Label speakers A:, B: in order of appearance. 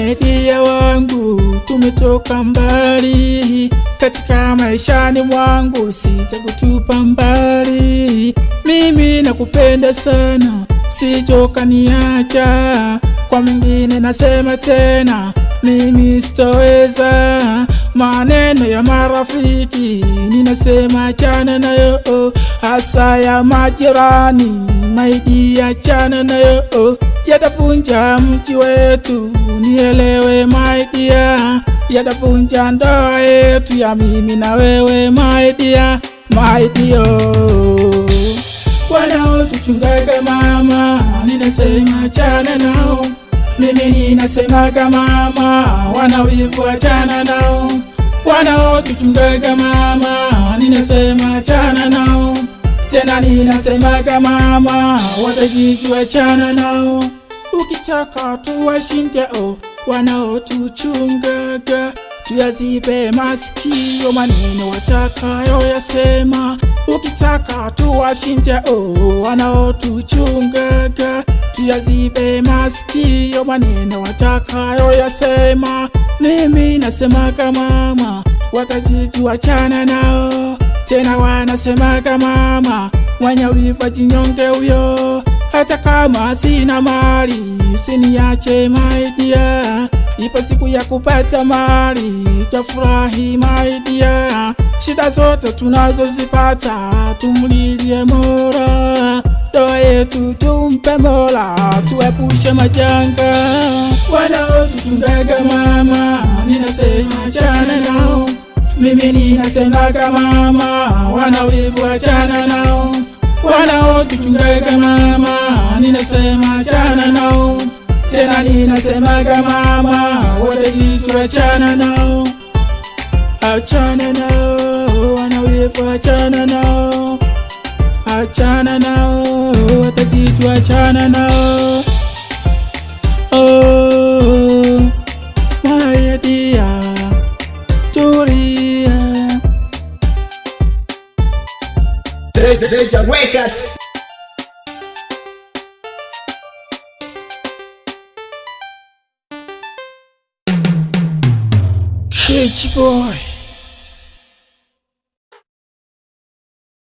A: my dear wangu, tumetoka mbali katika maishani mwangu, sitakutupa mbali. Mimi nakupenda sana, sijoka niacha. Kwa mwingine nasema tena, mimi sitoweza. Maneno ya marafiki ninasema achana nayo, hasa ya majirani my dear, achana nayo. Yatavunja mji wetu, nielewe my dear. Yatavunja ndoa yetu ya mimi na wewe my dear, my dear. Wanaotuchungaga mama, ninasema achana nao. Mimi ninasemaga mama, wanawivu achana nao. Wanaotuchungaga mama, ninasema achana nao. Tena ninasemaga mama, watajijua achana nao. Ukitaka tuwashinde wanaotuchungaga, tuyazibe masikio maneno watakayo yasema. Ukitaka tuwashinde wanaotuchungaga, tuyazibe masikio maneno watakayo yasema. Mimi nasemaga mama, watajijua achana nao. Tena wanasemaga mama, mwenye wivu jinyonge huyo. Hata kama sina mali, usiniache my dear. Ipo siku ya kupata mali, tafurahi my dear. Shida zote tunazozipata, tumlilie Mola. Ndoa yetu tumpe Mola, tuepushe majanga. Wanaotuchungaga mama, ninasema achana nao. Mimi ninasemaga mama, wanawivu achana nao. Wanaotuchungaga mama, ninasema achana nao. Tena ninasemaga mama, watajijua achana nao. Achana nao, wanawivu achana nao. Achana nao, watajijua achana nao. Oh, my dear, Julia.
B: Deja Records.
A: Shitty boy.